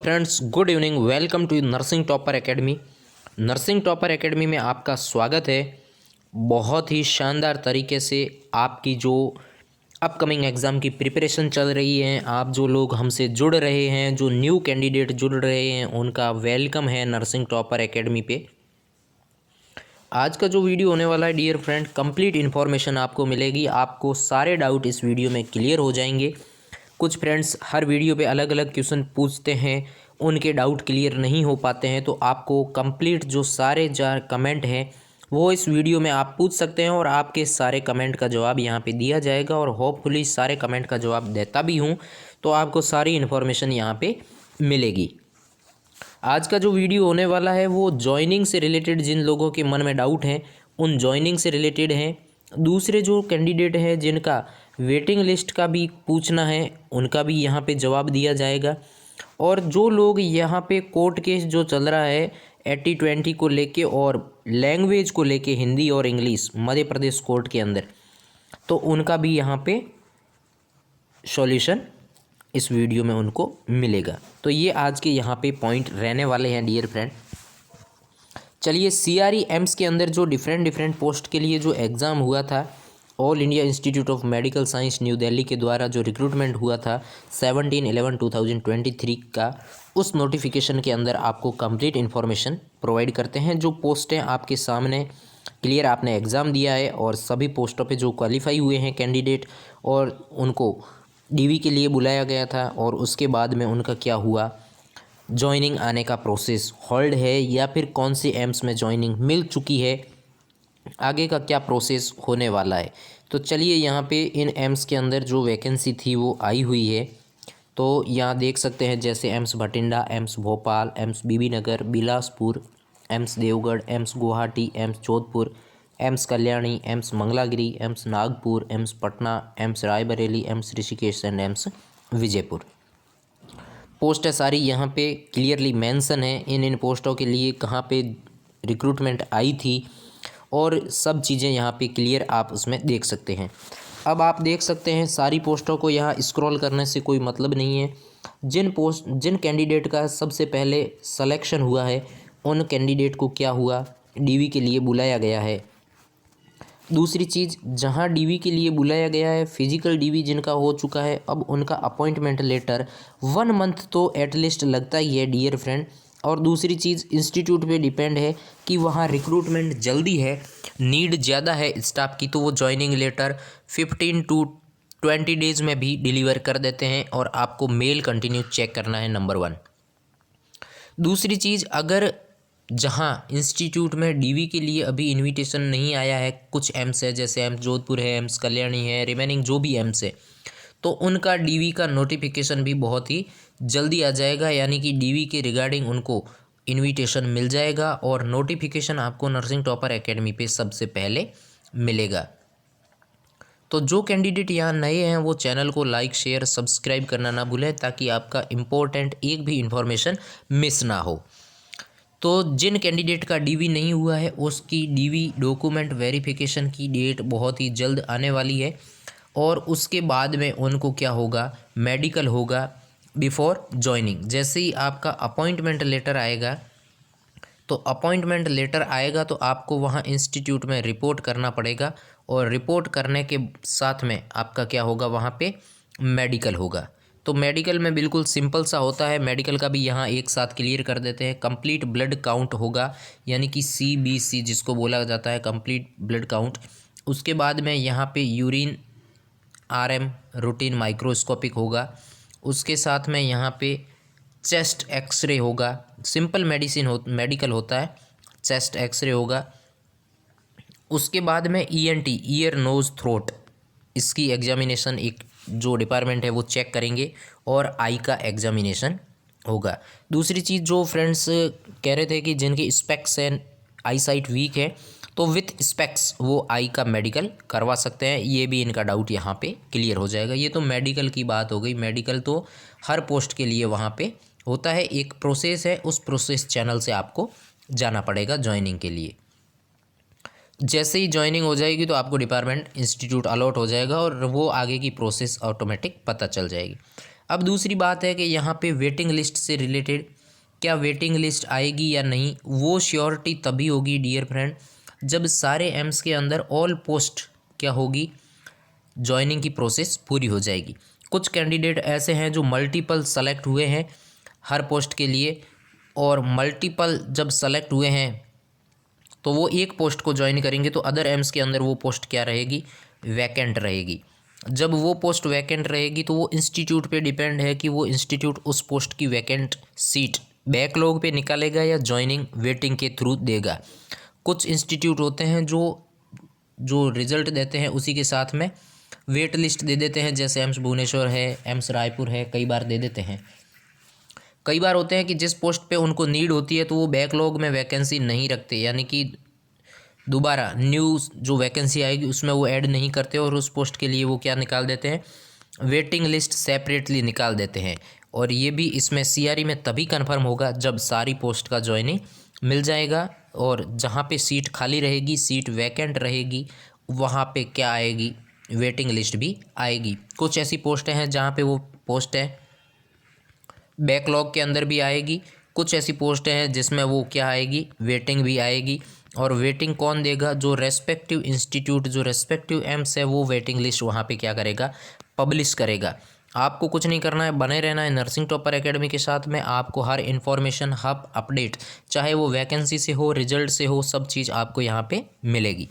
Friends, good evening. Welcome to nursing topper academy. नर्सिंग topper एकेडमी में आपका स्वागत है। बहुत ही शानदार तरीके से आपकी जो अपकमिंग एग्ज़ाम की प्रिपरेशन चल रही है, आप जो लोग हमसे जुड़ रहे हैं, जो न्यू कैंडिडेट जुड़ रहे हैं, उनका वेलकम है नर्सिंग टॉपर एकेडमी पे। आज का जो वीडियो होने वाला है डियर फ्रेंड, कंप्लीट इन्फॉर्मेशन आपको मिलेगी। आपको सारे डाउट इस वीडियो में क्लियर हो जाएंगे। कुछ फ्रेंड्स हर वीडियो पे अलग अलग क्वेश्चन पूछते हैं, उनके डाउट क्लियर नहीं हो पाते हैं, तो आपको कंप्लीट जो सारे कमेंट हैं वो इस वीडियो में आप पूछ सकते हैं और आपके सारे कमेंट का जवाब यहाँ पे दिया जाएगा। और होपफुली सारे कमेंट का जवाब देता भी हूँ, तो आपको सारी इन्फॉर्मेशन यहाँ पे मिलेगी। आज का जो वीडियो होने वाला है वो जॉइनिंग से रिलेटेड, जिन लोगों के मन में डाउट हैं उन जॉइनिंग से रिलेटेड हैं। दूसरे जो कैंडिडेट हैं जिनका वेटिंग लिस्ट का भी पूछना है, उनका भी यहाँ पे जवाब दिया जाएगा। और जो लोग यहाँ पे कोर्ट केस जो चल रहा है 80-20 को लेके और लैंग्वेज को लेके, हिंदी और इंग्लिश मध्य प्रदेश कोर्ट के अंदर, तो उनका भी यहाँ पे सॉल्यूशन इस वीडियो में उनको मिलेगा। तो ये आज के यहाँ पे पॉइंट रहने वाले हैं डियर फ्रेंड। चलिए, CRE एम्स के अंदर जो डिफरेंट पोस्ट के लिए जो एग्ज़ाम हुआ था, all India institute of medical science new Delhi के द्वारा जो रिक्रूटमेंट हुआ था 17/11/2023 का, उस नोटिफिकेशन के अंदर आपको कंप्लीट इन्फॉर्मेशन प्रोवाइड करते हैं। जो पोस्टें आपके सामने क्लियर, आपने एग्ज़ाम दिया है और सभी पोस्टों पे जो क्वालिफाई हुए हैं कैंडिडेट और उनको DV के लिए बुलाया गया था, और उसके बाद में उनका क्या हुआ, जॉइनिंग आने का प्रोसेस होल्ड है या फिर कौन सी एम्स में जॉइनिंग मिल चुकी है, आगे का क्या प्रोसेस होने वाला है। तो चलिए, यहाँ पे इन एम्स के अंदर जो वैकेंसी थी वो आई हुई है। तो यहाँ देख सकते हैं, जैसे AIIMS Bathinda, AIIMS Bhopal, AIIMS Bibi Nagar, Bilaspur, AIIMS देवगढ़, AIIMS Guwahati, AIIMS Jodhpur, AIIMS Kalyani, AIIMS Mangalagiri, AIIMS Nagpur, AIIMS Patna, AIIMS Raebareli, AIIMS Rishikesh and AIIMS Vijaypur. Post है सारी यहाँ पे क्लियरली मेंशन है, इन पोस्टों के लिए कहाँ पे रिक्रूटमेंट आई थी, और सब चीज़ें यहाँ पे क्लियर आप उसमें देख सकते हैं। अब आप देख सकते हैं सारी पोस्टों को यहाँ स्क्रॉल करने से कोई मतलब नहीं है। जिन कैंडिडेट का सबसे पहले सिलेक्शन हुआ है, उन कैंडिडेट को क्या हुआ, DV के लिए बुलाया गया है। दूसरी चीज़, जहां DV के लिए बुलाया गया है, फिजिकल DV जिनका हो चुका है, अब उनका अपॉइंटमेंट लेटर 1 मंथ तो एटलीस्ट लगता ही है डियर फ्रेंड। और दूसरी चीज़, इंस्टीट्यूट पे डिपेंड है कि वहाँ रिक्रूटमेंट जल्दी है, नीड ज़्यादा है स्टाफ की, तो वो जॉइनिंग लेटर 15 to 20 डेज़ में भी डिलीवर कर देते हैं, और आपको मेल कंटिन्यू चेक करना है, नंबर 1। दूसरी चीज़, अगर जहां इंस्टीट्यूट में DV के लिए अभी इनविटेशन नहीं आया है, कुछ एम्स है जैसे एम्स जोधपुर है, एम्स कल्याणी है, रिमेनिंग जो भी एम्स है, तो उनका DV का नोटिफिकेशन भी बहुत ही जल्दी आ जाएगा, यानी कि DV के रिगार्डिंग उनको इनविटेशन मिल जाएगा, और नोटिफिकेशन आपको नर्सिंग टॉपर एकेडमी पे सबसे पहले मिलेगा। तो जो कैंडिडेट यहाँ नए हैं वो चैनल को लाइक, शेयर, सब्सक्राइब करना ना भूलें, ताकि आपका इम्पोर्टेंट एक भी इन्फॉर्मेशन मिस ना हो। तो जिन कैंडिडेट का DV नहीं हुआ है, उसकी DV डॉक्यूमेंट वेरिफिकेशन की डेट बहुत ही जल्द आने वाली है, और उसके बाद में उनको क्या होगा, मेडिकल होगा बिफोर जॉइनिंग। जैसे ही आपका अपॉइंटमेंट लेटर आएगा, तो अपॉइंटमेंट लेटर आएगा तो आपको वहाँ इंस्टीट्यूट में रिपोर्ट करना पड़ेगा, और रिपोर्ट करने के साथ में आपका क्या होगा, वहाँ पे मेडिकल होगा। तो मेडिकल में बिल्कुल सिंपल सा होता है, मेडिकल का भी यहाँ एक साथ क्लियर कर देते हैं। कंप्लीट ब्लड काउंट होगा, यानी कि CBC जिसको बोला जाता है, कंप्लीट ब्लड काउंट। उसके बाद में यहाँ पे यूरिन RM रूटीन माइक्रोस्कोपिक होगा। उसके साथ में यहाँ पे चेस्ट एक्सरे होगा, सिंपल मेडिकल होता है, चेस्ट एक्सरे होगा। उसके बाद में ENT, ईयर नोज़ थ्रोट, इसकी एग्जामिनेशन एक जो डिपार्टमेंट है वो चेक करेंगे, और आई का एग्जामिनेशन होगा। दूसरी चीज़, जो फ्रेंड्स कह रहे थे कि जिनकी specs and eyesight weak है, तो विथ स्पेक्स वो आई का मेडिकल करवा सकते हैं, ये भी इनका डाउट यहाँ पे क्लियर हो जाएगा। ये तो मेडिकल की बात हो गई। मेडिकल तो हर पोस्ट के लिए वहाँ पे होता है, एक प्रोसेस है, उस प्रोसेस चैनल से आपको जाना पड़ेगा ज्वाइनिंग के लिए। जैसे ही ज्वाइनिंग हो जाएगी तो आपको डिपार्टमेंट इंस्टीट्यूट अलॉट हो जाएगा, और वो आगे की प्रोसेस ऑटोमेटिक पता चल जाएगी। अब दूसरी बात है कि यहाँ पे वेटिंग लिस्ट से रिलेटेड क्या वेटिंग लिस्ट आएगी या नहीं, वो श्योरिटी तभी होगी डियर फ्रेंड जब सारे एम्स के अंदर ऑल पोस्ट क्या होगी, जॉइनिंग की प्रोसेस पूरी हो जाएगी। कुछ कैंडिडेट ऐसे हैं जो मल्टीपल सेलेक्ट हुए हैं हर पोस्ट के लिए, और मल्टीपल जब सेलेक्ट हुए हैं तो वो एक पोस्ट को ज्वाइन करेंगे तो अदर एम्स के अंदर वो पोस्ट क्या रहेगी, वैकेंट रहेगी। जब वो पोस्ट वैकेंट रहेगी तो वो इंस्टीट्यूट पे डिपेंड है कि वो इंस्टीट्यूट उस पोस्ट की वैकेंट सीट बैकलॉग पे निकालेगा या ज्वाइनिंग वेटिंग के थ्रू देगा। कुछ इंस्टीट्यूट होते हैं जो रिजल्ट देते हैं उसी के साथ में वेट लिस्ट दे देते हैं, जैसे एम्स भुवनेश्वर है, एम्स रायपुर है, कई बार दे देते हैं। कई बार होते हैं कि जिस पोस्ट पे उनको नीड होती है तो वो बैकलॉग में वैकेंसी नहीं रखते, यानी कि दोबारा न्यू जो वैकेंसी आएगी उसमें वो ऐड नहीं करते और उस पोस्ट के लिए वो क्या निकाल देते हैं, वेटिंग लिस्ट सेपरेटली निकाल देते हैं। और ये भी इसमें सीआरई में तभी कन्फर्म होगा जब सारी पोस्ट का ज्वाइनिंग मिल जाएगा, और जहाँ पे सीट खाली रहेगी, सीट वैकेंट रहेगी, वहाँ पे क्या आएगी, वेटिंग लिस्ट भी आएगी। कुछ ऐसी पोस्टें हैं जहाँ पे वो पोस्ट है बैकलॉग के अंदर भी आएगी, कुछ ऐसी पोस्टें हैं जिसमें वो क्या आएगी, वेटिंग भी आएगी। और वेटिंग कौन देगा, जो रेस्पेक्टिव इंस्टीट्यूट, जो रेस्पेक्टिव एम्स है वो वेटिंग लिस्ट वहाँ पे क्या करेगा, पब्लिश करेगा। आपको कुछ नहीं करना है, बने रहना है नर्सिंग टॉपर एकेडमी के साथ में। आपको हर इन्फॉर्मेशन, हर अपडेट, चाहे वो वैकेंसी से हो, रिजल्ट से हो, सब चीज़ आपको यहाँ पे मिलेगी।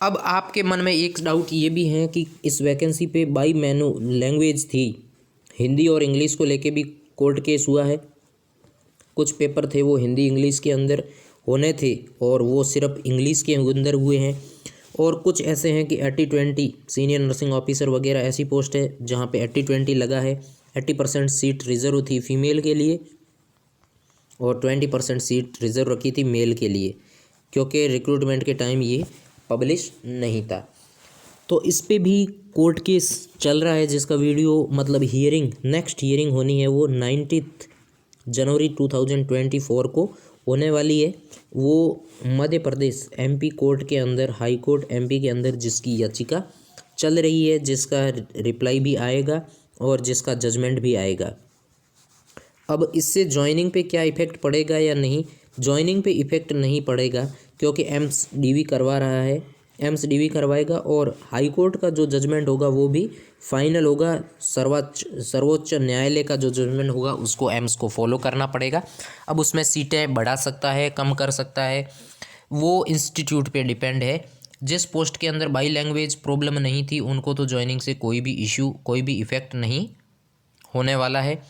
अब आपके मन में एक डाउट ये भी है कि इस वैकेंसी पे बाई मेनू लैंग्वेज थी, हिंदी और इंग्लिश को लेके भी कोर्ट केस हुआ है। कुछ पेपर थे वो हिंदी इंग्लिश के अंदर होने थे और वो सिर्फ इंग्लिश के अंदर हुए हैं। और कुछ ऐसे हैं कि 80-20 सीनियर नर्सिंग ऑफिसर वगैरह ऐसी पोस्ट है जहाँ पे 80-20 लगा है। 80% सीट रिज़र्व थी फीमेल के लिए और 20% सीट रिज़र्व रखी थी मेल के लिए, क्योंकि रिक्रूटमेंट के टाइम ये पब्लिश नहीं था। तो इस पे भी कोर्ट केस चल रहा है जिसका वीडियो मतलब हियरिंग, नेक्स्ट हियरिंग होनी है वो 19 जनवरी 2024 को होने वाली है। वो मध्य प्रदेश एमपी कोर्ट के अंदर, हाई कोर्ट एमपी के अंदर जिसकी याचिका चल रही है, जिसका रिप्लाई भी आएगा और जिसका जजमेंट भी आएगा। अब इससे ज्वाइनिंग पे क्या इफ़ेक्ट पड़ेगा या नहीं, ज्वाइनिंग पे इफ़ेक्ट नहीं पड़ेगा क्योंकि एम्स डीवी करवा रहा है, एम्स डीवी करवाएगा और हाई कोर्ट का जो जजमेंट होगा वो भी फाइनल होगा। सर्वोच्च न्यायालय का जो जजमेंट होगा उसको एम्स को फॉलो करना पड़ेगा। अब उसमें सीटें बढ़ा सकता है, कम कर सकता है, वो इंस्टीट्यूट पे डिपेंड है। जिस पोस्ट के अंदर बाई लैंग्वेज प्रॉब्लम नहीं थी उनको तो ज्वाइनिंग से कोई भी इशू, कोई भी इफ़ेक्ट नहीं होने वाला है।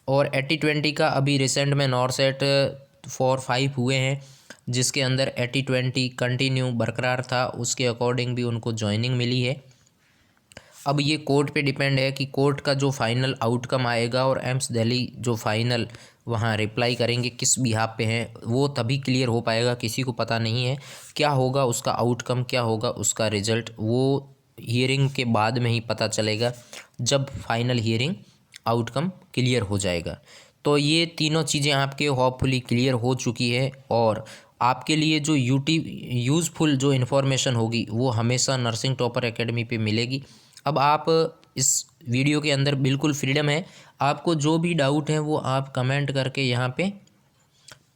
और 80-20 का अभी रिसेंट में नॉरसेट 4-5 हुए हैं जिसके अंदर 80-20 कंटिन्यू बरकरार था, उसके अकॉर्डिंग भी उनको ज्वाइनिंग मिली है। अब ये कोर्ट पे डिपेंड है कि कोर्ट का जो फाइनल आउटकम आएगा और एम्स दिल्ली जो फाइनल वहाँ रिप्लाई करेंगे किस बिहाफ पे हैं, वो तभी क्लियर हो पाएगा। किसी को पता नहीं है क्या होगा उसका आउटकम, क्या होगा उसका रिज़ल्ट, वो हियरिंग के बाद में ही पता चलेगा जब फाइनल हियरिंग आउटकम क्लियर हो जाएगा। तो ये तीनों चीज़ें आपके होपफुली क्लियर हो चुकी है और आपके लिए जो यूज़फुल जो इन्फॉर्मेशन होगी वो हमेशा नर्सिंग टॉपर एकेडमी पे मिलेगी। अब आप इस वीडियो के अंदर बिल्कुल फ्रीडम है, आपको जो भी डाउट है वो आप कमेंट करके यहाँ पे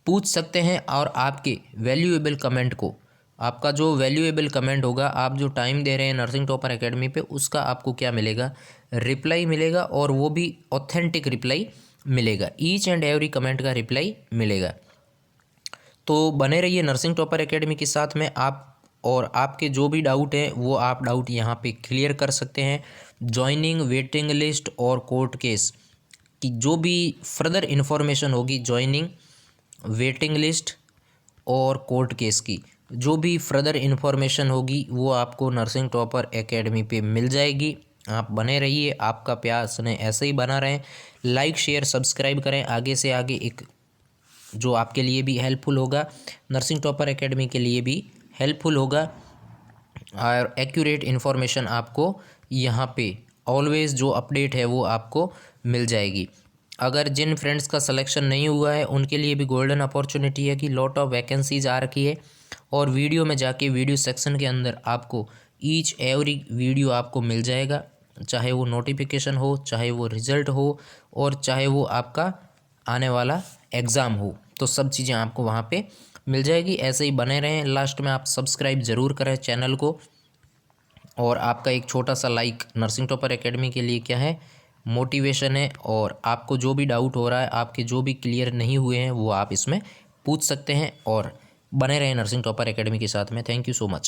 पूछ सकते हैं और आपके वैल्यूएबल कमेंट को, आपका जो वैल्यूएबल कमेंट होगा, आप जो टाइम दे रहे हैं नर्सिंग टॉपर एकेडमी पे, उसका आपको क्या मिलेगा, रिप्लाई मिलेगा और वो भी ऑथेंटिक रिप्लाई मिलेगा। ईच एंड एवरी कमेंट का रिप्लाई मिलेगा। तो बने रहिए नर्सिंग टॉपर एकेडमी के साथ में आप, और आपके जो भी डाउट हैं वो आप डाउट यहाँ पे क्लियर कर सकते हैं। जॉइनिंग, वेटिंग लिस्ट और कोर्ट केस की जो भी फर्दर इन्फॉर्मेशन होगी, जॉइनिंग, वेटिंग लिस्ट और कोर्ट केस की जो भी फर्दर इन्फॉर्मेशन होगी वो आपको नर्सिंग टॉपर एकेडमी पे मिल जाएगी। आप बने रहिए, आपका प्यार स्नेह ऐसे ही बना रहें। लाइक, शेयर, सब्सक्राइब करें, आगे से आगे एक जो आपके लिए भी हेल्पफुल होगा, नर्सिंग टॉपर एकेडमी के लिए भी हेल्पफुल होगा और एक्यूरेट इन्फॉर्मेशन आपको यहाँ पे ऑलवेज़ जो अपडेट है वो आपको मिल जाएगी। अगर जिन फ्रेंड्स का सिलेक्शन नहीं हुआ है उनके लिए भी गोल्डन अपॉर्चुनिटी है कि लॉट ऑफ वैकेंसीज आ रखी है और वीडियो में जाके वीडियो सेक्शन के अंदर आपको ईच एवरी वीडियो आपको मिल जाएगा। चाहे वो नोटिफिकेशन हो, चाहे वो रिज़ल्ट हो, और चाहे वो आपका आने वाला एग्ज़ाम हो, तो सब चीज़ें आपको वहाँ पे मिल जाएगी। ऐसे ही बने रहें। लास्ट में आप सब्सक्राइब ज़रूर करें चैनल को, और आपका एक छोटा सा लाइक नर्सिंग टॉपर एकेडमी के लिए क्या है, मोटिवेशन है। और आपको जो भी डाउट हो रहा है, आपके जो भी क्लियर नहीं हुए हैं, वो आप इसमें पूछ सकते हैं। और बने रहें नर्सिंग टॉपर एकेडमी के साथ में। Thank you so much.